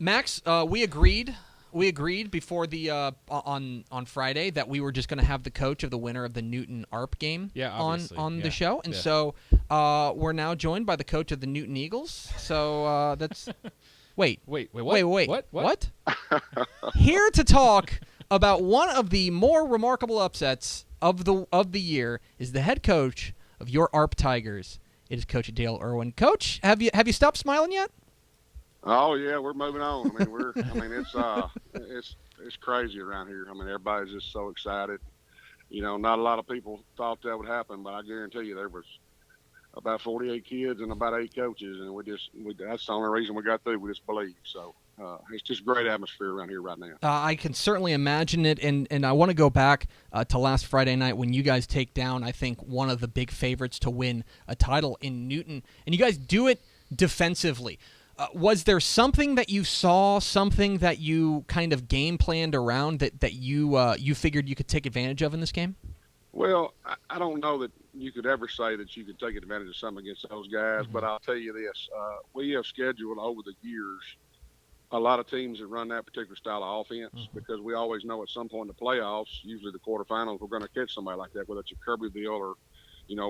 Max, we agreed. We agreed before the on Friday that we were just going to have the coach of the winner of the Newton Arp game on the show, and so we're now joined by the coach of the Newton Eagles. So that's wait, what? Here to talk about one of the more remarkable upsets of the year is the head coach of your Arp Tigers. It is Coach Dale Irwin. Coach, have you stopped smiling yet? Oh yeah, we're moving on. I mean, it's crazy around here. I mean, everybody's just so excited. You know, not a lot of people thought that would happen, but I guarantee you there was about 48 kids and about 8 coaches, and that's the only reason we got through. We just believe. So it's just great atmosphere around here right now. I can certainly imagine it, and I want to go back to last Friday night when you guys take down, I think, one of the big favorites to win a title in Newton, and you guys do it defensively. Was there something that you saw, something that you kind of game planned around that you figured you could take advantage of in this game? Well, I don't know that you could ever say that you could take advantage of something against those guys, but I'll tell you this. We have scheduled over the years a lot of teams that run that particular style of offense because we always know at some point in the playoffs, usually the quarterfinals, we're going to catch somebody like that, whether it's a Kirbyville or,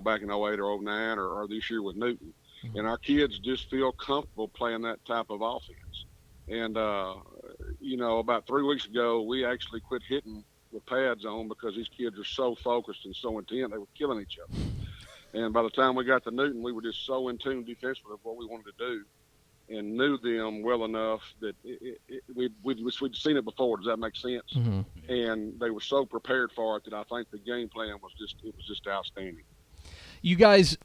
back in 08 or 09 or this year with Newton. And our kids just feel comfortable playing that type of offense. And, about 3 weeks ago, we actually quit hitting with pads on because these kids are so focused and so intent, they were killing each other. And by the time we got to Newton, we were just so in tune defensively of what we wanted to do and knew them well enough that we'd seen it before. Does that make sense? Mm-hmm. And they were so prepared for it that I think the game plan was just outstanding. You guys,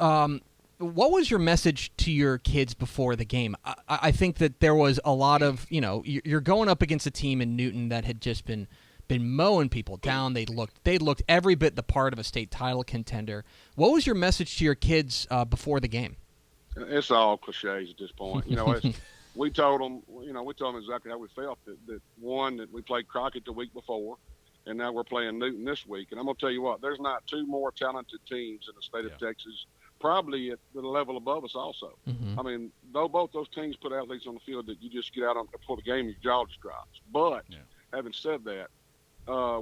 what was your message to your kids before the game? I think that there was a lot of, you're going up against a team in Newton that had just been mowing people down. They looked every bit the part of a state title contender. What was your message to your kids before the game? It's all cliches at this point. We told them exactly how we felt. That we played Crockett the week before, and now we're playing Newton this week. And I'm going to tell you what, there's not 2 more talented teams in the state of Texas, probably at the level above us also. Mm-hmm. I mean, though both those teams put athletes on the field that you just get out on before the game, your jaw just drops. But having said that,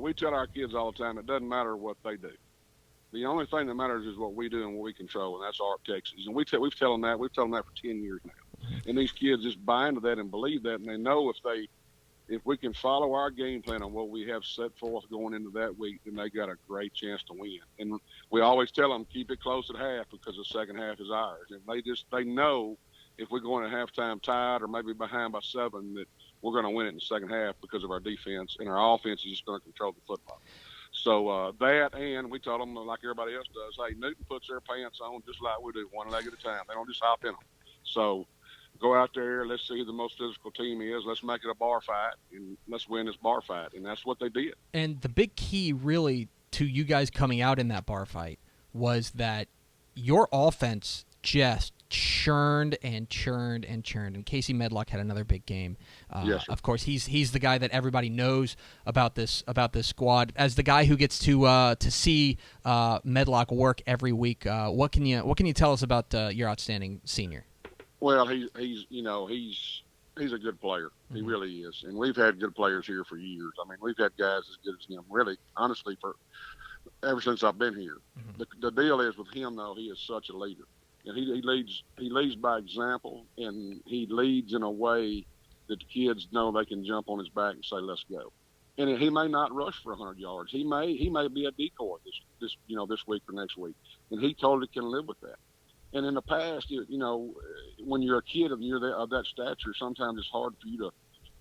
we tell our kids all the time, it doesn't matter what they do. The only thing that matters is what we do and what we control, and that's Arp Texas. And we've told them that for 10 years now. Mm-hmm. And these kids just buy into that and believe that, and they know if we can follow our game plan on what we have set forth going into that week, then they got a great chance to win. And we always tell them, keep it close at half because the second half is ours. And they know if we're going to halftime tied or maybe behind by 7 that we're going to win it in the second half because of our defense, and our offense is just going to control the football. So and we told them, like everybody else does, hey, Newton puts their pants on just like we do, one leg at a time. They don't just hop in them. So go out there, let's see who the most physical team is. Let's make it a bar fight, and let's win this bar fight. And that's what they did. And the big key really to you guys coming out in that bar fight was that your offense just churned and churned and churned. And Casey Medlock had another big game. Yes, of course, he's the guy that everybody knows about this squad. As the guy who gets to see Medlock work every week, what can you tell us about your outstanding senior? Well, he's a good player. He really is. And we've had good players here for years. I mean, we've had guys as good as him, really, honestly, for ever since I've been here. Mm-hmm. The deal is with him, though, he is such a leader. And he leads by example, and he leads in a way that the kids know they can jump on his back and say, let's go. And he may not rush for 100 yards. He may be a decoy this week or next week. And he totally can live with that. And in the past, when you're a kid and you're of that stature, sometimes it's hard for you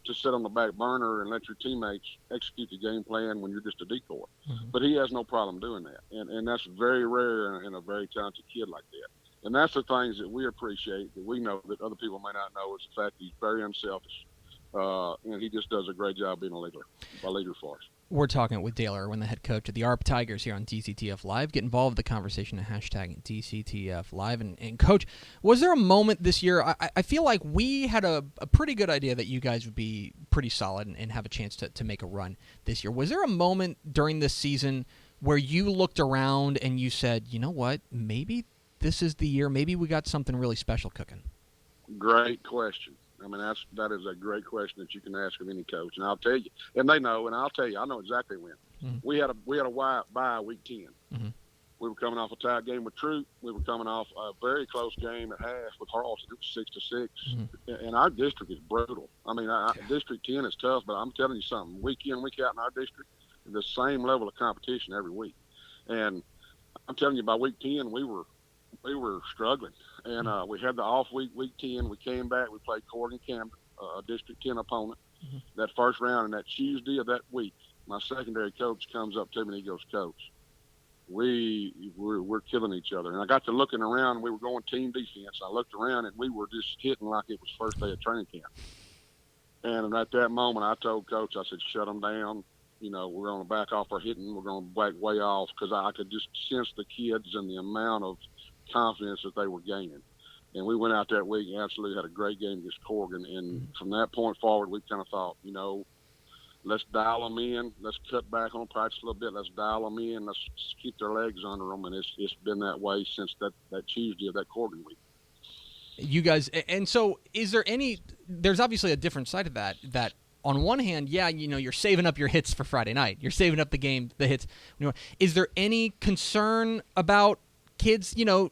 to sit on the back burner and let your teammates execute the game plan when you're just a decoy. Mm-hmm. But he has no problem doing that. And that's very rare in a very talented kid like that. And that's the things that we appreciate, that we know that other people may not know, is the fact that he's very unselfish. And he just does a great job being a leader for us. We're talking with Dale Irwin, the head coach of the Arp Tigers here on DCTF Live. Get involved in the conversation at hashtag DCTF Live. And Coach, was there a moment this year, I feel like we had a pretty good idea that you guys would be pretty solid and have a chance to make a run this year. Was there a moment during this season where you looked around and you said, you know what, maybe this is the year, maybe we got something really special cooking? Great question. I mean, that is a great question that you can ask of any coach, and I'll tell you, and they know, and I'll tell you, I know exactly when. Mm-hmm. We had a bye week 10. Mm-hmm. We were coming off a tied game with Troop. We were coming off a very close game at half with Harleston. It was 6-6, mm-hmm. and our district is brutal. I mean, District 10 is tough, but I'm telling you something. Week in, week out in our district, the same level of competition every week, and I'm telling you, by week 10, we were struggling, and we had the off week 10. We came back. We played Corrigan Campbell, a District 10 opponent, mm-hmm. that first round. And that Tuesday of that week, my secondary coach comes up to me and he goes, "Coach, we're killing each other." And I got to looking around. We were going team defense. I looked around, and we were just hitting like it was first day of training camp. And at that moment, I told Coach, I said, "Shut them down. You know, we're going to back off our hitting. We're going to back way off," because I could just sense the kids and the amount of confidence that they were gaining. And we went out that week and absolutely had a great game against Corrigan. And from that point forward, we kind of thought, you know, let's dial them in. Let's cut back on practice a little bit. Let's dial them in. Let's keep their legs under them. And it's been that way since that Tuesday of that Corrigan week. You guys, and so is there there's obviously a different side of that on one hand, yeah, you know, you're saving up your hits for Friday night. You're saving up the hits. Is there any concern about kids, you know,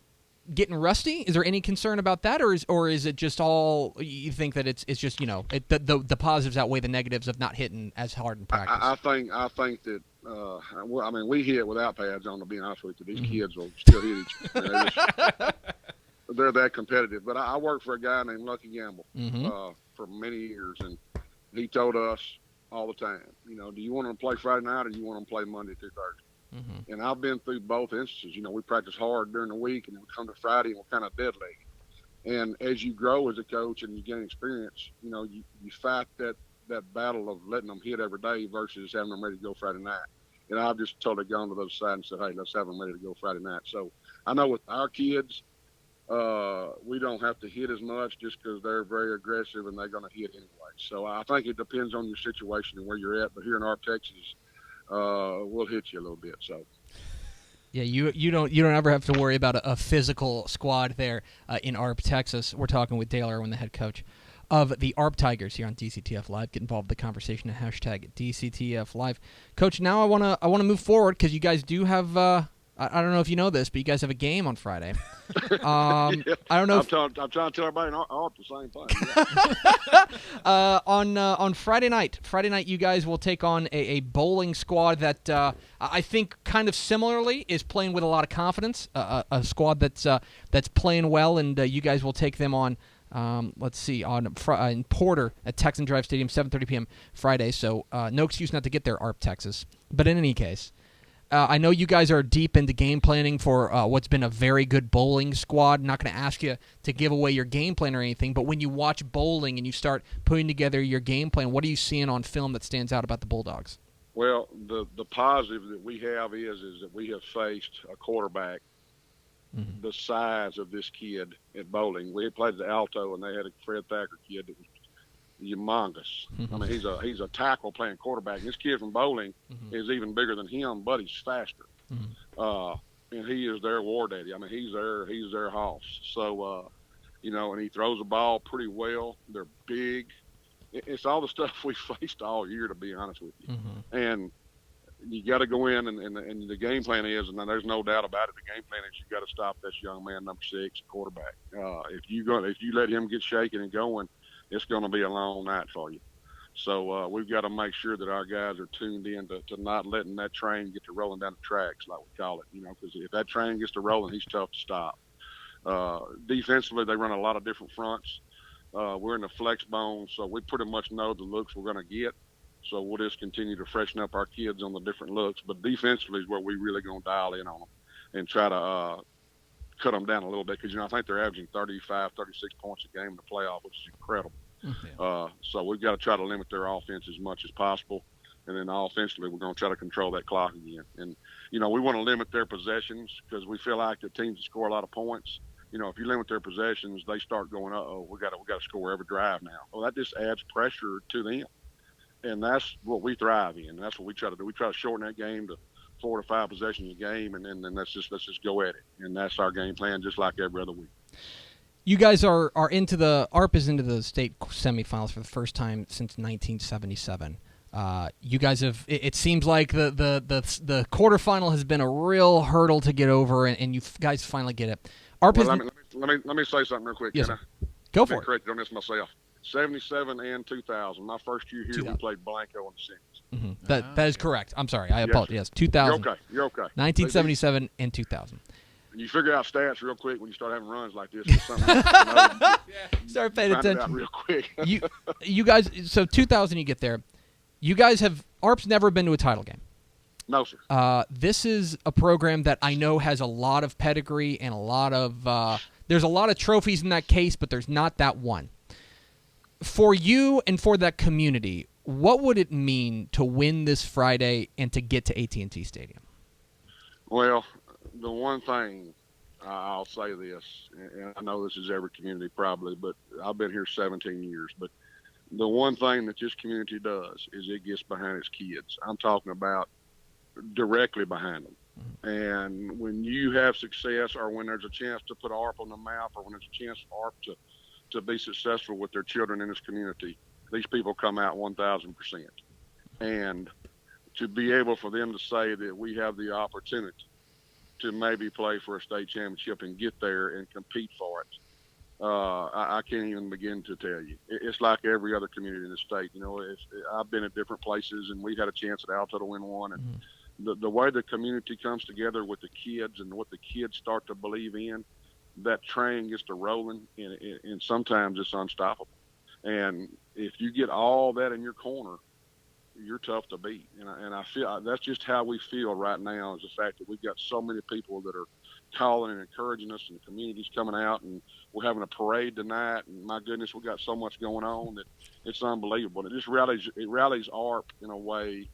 getting rusty? Is there any concern about that, or is it just all you think that it's just, you know, the positives outweigh the negatives of not hitting as hard in practice? I think that I mean, we hit without pads on, to be honest with you. These mm-hmm. kids will still hit each other. They're that competitive. But I worked for a guy named Lucky Campbell mm-hmm. For many years, and he told us all the time, you know, do you want them to play Friday night or do you want them to play Monday through Thursday? Mm-hmm. And I've been through both instances. You know, we practice hard during the week, and then we come to Friday and we're kind of dead legged. And as you grow as a coach and you gain experience, you know, you fight that battle of letting them hit every day versus having them ready to go Friday night. And I've just totally gone to the other side and said, hey, let's have them ready to go Friday night. So I know with our kids, we don't have to hit as much just because they're very aggressive and they're going to hit anyway. So I think it depends on your situation and where you're at. But here in Arp, Texas, we'll hit you a little bit. So, yeah, you don't ever have to worry about a physical squad there in Arp, Texas. We're talking with Dale Irwin, the head coach of the Arp Tigers here on DCTF Live. Get involved in the conversation at hashtag DCTF Live. Coach, now I wanna move forward because you guys do have. I don't know if you know this, but you guys have a game on Friday. Yeah. I don't know. I'm trying to tell everybody in Arp the same thing. Yeah. On Friday night, you guys will take on a Boling squad that I think kind of similarly is playing with a lot of confidence. A squad that's playing well, and you guys will take them on. Let's see, in Porter at Texan Drive Stadium, 7:30 p.m. Friday. So no excuse not to get there, Arp, Texas. But in any case. I know you guys are deep into game planning for what's been a very good Boling squad. I'm not going to ask you to give away your game plan or anything, but when you watch Boling and you start putting together your game plan, what are you seeing on film that stands out about the Bulldogs? Well, the positive that we have is that we have faced a quarterback mm-hmm. the size of this kid at Boling. We had played the Alto, and they had a Fred Thacker kid that was humongous. Mm-hmm. I mean, he's a tackle playing quarterback. And this kid from Boling mm-hmm. is even bigger than him, but he's faster. Mm-hmm. And he is their war daddy. I mean, he's their hoss. So, you know, and he throws the ball pretty well. They're big. It's all the stuff we faced all year, to be honest with you. Mm-hmm. And you got to go in, and the game plan is, and there's no doubt about it, the game plan is you got to stop this young man, number 6, quarterback. If you let him get shaking and going, it's going to be a long night for you. So we've got to make sure that our guys are tuned in to not letting that train get to rolling down the tracks, like we call it, you know, because if that train gets to rolling, he's tough to stop. Defensively, they run a lot of different fronts. We're in the flex bone, so we pretty much know the looks we're going to get. So we'll just continue to freshen up our kids on the different looks. But defensively is where we really going to dial in on them and try to cut them down a little bit because, you know, I think they're averaging 35, 36 points a game in the playoff, which is incredible. Mm-hmm. So we've got to try to limit their offense as much as possible. And then offensively, we're going to try to control that clock again. And, you know, we want to limit their possessions because we feel like the teams that score a lot of points, you know, if you limit their possessions, they start going, we got to score every drive now. Well, that just adds pressure to them. And that's what we thrive in. That's what we try to do. We try to shorten that game to 4 to 5 possessions a game, and then let's just go at it. And that's our game plan, just like every other week. You guys are into the ARP is into the state semifinals for the first time since 1977. You guys have. It seems like the quarterfinal has been a real hurdle to get over, and you guys finally get it. ARP let me say something real quick. Yes, go for it. Correct on this myself. 77 and 2000. My first year here, we played Blanco in the semis. Mm-hmm. That is correct. I'm sorry. I apologize. Yes, 2000. You're okay. 1977 and 2000. You figure out stats real quick when you start having runs like this. Start paying attention. Real quick. you guys. So 2000, you get there. You guys have ARP's never been to a title game. No, sir. This is a program that I know has a lot of pedigree and a lot of. There's a lot of trophies in that case, but there's not that one. For you and for that community, what would it mean to win this Friday and to get to AT&T Stadium? Well, the one thing I'll say this, and I know this is every community probably, but I've been here 17 years. But the one thing that this community does is it gets behind its kids. I'm talking about directly behind them. And when you have success, or when there's a chance to put ARP on the map, or when there's a chance for ARP to be successful with their children in this community, these people come out 1,000%. And to be able for them to say that we have the opportunity to maybe play for a state championship and get there and compete for it, I can't even begin to tell you. It's like every other community in the state. You know, I've been at different places, and we had a chance at Alto to win one. And the way the community comes together with the kids and what the kids start to believe in, that train gets to rolling, and sometimes it's unstoppable. And if you get all that in your corner, you're tough to beat. And I feel that's just how we feel right now, is the fact that we've got so many people that are calling and encouraging us, and the community's coming out, and we're having a parade tonight. And my goodness, we've got so much going on that it's unbelievable. It just rallies ARP in a way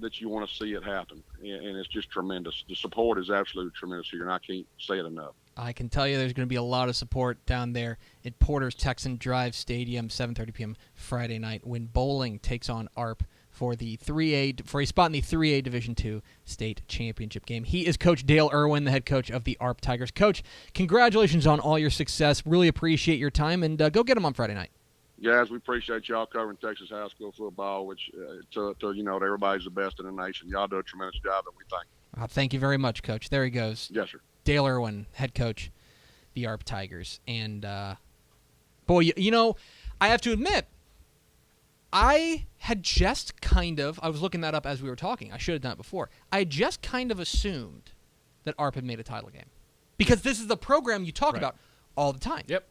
that you want to see it happen, and it's just tremendous. The support is absolutely tremendous here, and I can't say it enough. I can tell you there's going to be a lot of support down there at Porter's Texan Drive Stadium, 7:30 p.m. Friday night, when Boling takes on ARP for a spot in the 3A Division II state championship game. He is Coach Dale Irwin, the head coach of the Arp Tigers. Coach, congratulations on all your success. Really appreciate your time, and go get them on Friday night. Guys, we appreciate y'all covering Texas high school football, which to everybody's the best in the nation. Y'all do a tremendous job, and we thank you. Thank you very much, Coach. There he goes. Yes, sir. Dale Irwin, head coach, the Arp Tigers. And, boy, I have to admit, I was looking that up as we were talking. I should have done it before. I just kind of assumed that ARP had made a title game, because this is the program you talk about all the time. Yep.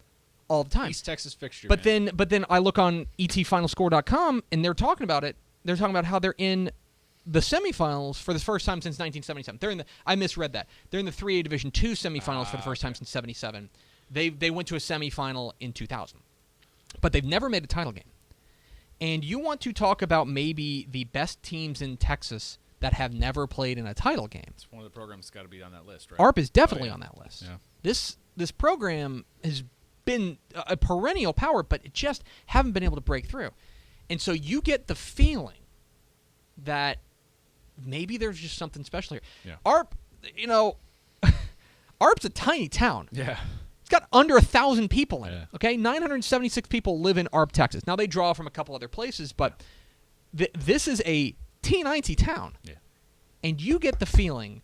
All the time. East Texas fixture. But then I look on etfinalscore.com, and they're talking about it. They're talking about how they're in the semifinals for the first time since 1977. I misread that. They're in the 3A Division II semifinals for the first time since 77. They went to a semifinal in 2000. But they've never made a title game. And you want to talk about maybe the best teams in Texas that have never played in a title game. It's one of the programs that's got to be on that list, right? ARP is definitely on that list. Yeah. This program has been a perennial power, but it just haven't been able to break through. And so you get the feeling that maybe there's just something special here. Yeah. ARP, ARP's a tiny town. Yeah. It's got under 1,000 people in it. Okay, 976 people live in Arp, Texas. Now they draw from a couple other places, but this is a teeny town. Yeah. And you get the feeling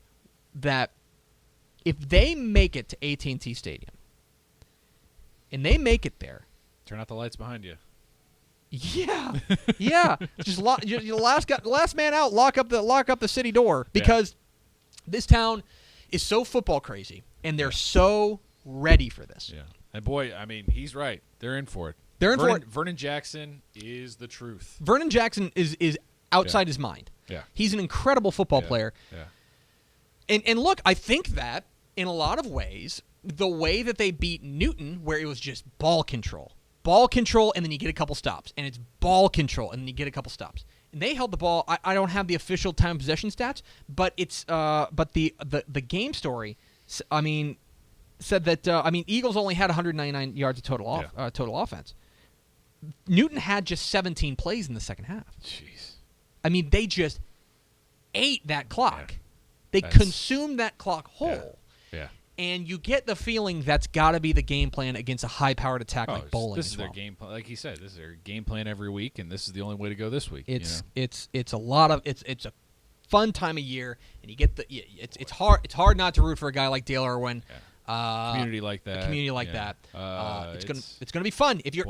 that if they make it to AT&T Stadium, and they make it there, turn out the lights behind you. Yeah, yeah. Just last man out. Lock up the city door, because this town is so football crazy, and they're so ready for this. Yeah, and boy, I mean, he's right. They're in for it. Vernon Jackson is the truth. Vernon Jackson is outside his mind. Yeah, he's an incredible football player. Yeah, and look, I think that in a lot of ways, the way that they beat Newton, where it was just ball control, and then you get a couple stops, and it's ball control, and then you get a couple stops. And they held the ball. I don't have the official time possession stats, but it's the game story. I mean, said that Eagles only had 199 yards of total offense. Newton had just 17 plays in the second half. Jeez. I mean, they just ate that clock. Yeah. They consumed that clock whole. Yeah. And you get the feeling that's got to be the game plan against a high-powered attack like Boling. This is their game plan, like he said. This is their game plan every week, and this is the only way to go this week. It's a lot of it's a fun time of year, and you get it's hard not to root for a guy like Dale Irwin. Yeah. Community like that. A community like that. It's gonna be fun if you're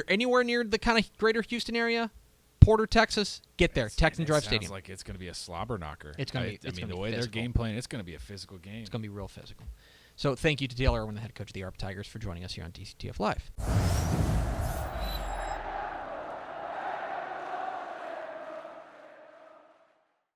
anywhere near the kind of greater Houston area. Porter, Texas, get there. Texan Drive Stadium. Sounds like it's going to be a slobber knocker. It's going to be. The way they're game playing, it's going to be a physical game. It's going to be real physical. So thank you to Dale Irwin, the head coach of the Arp Tigers, for joining us here on DCTF Live.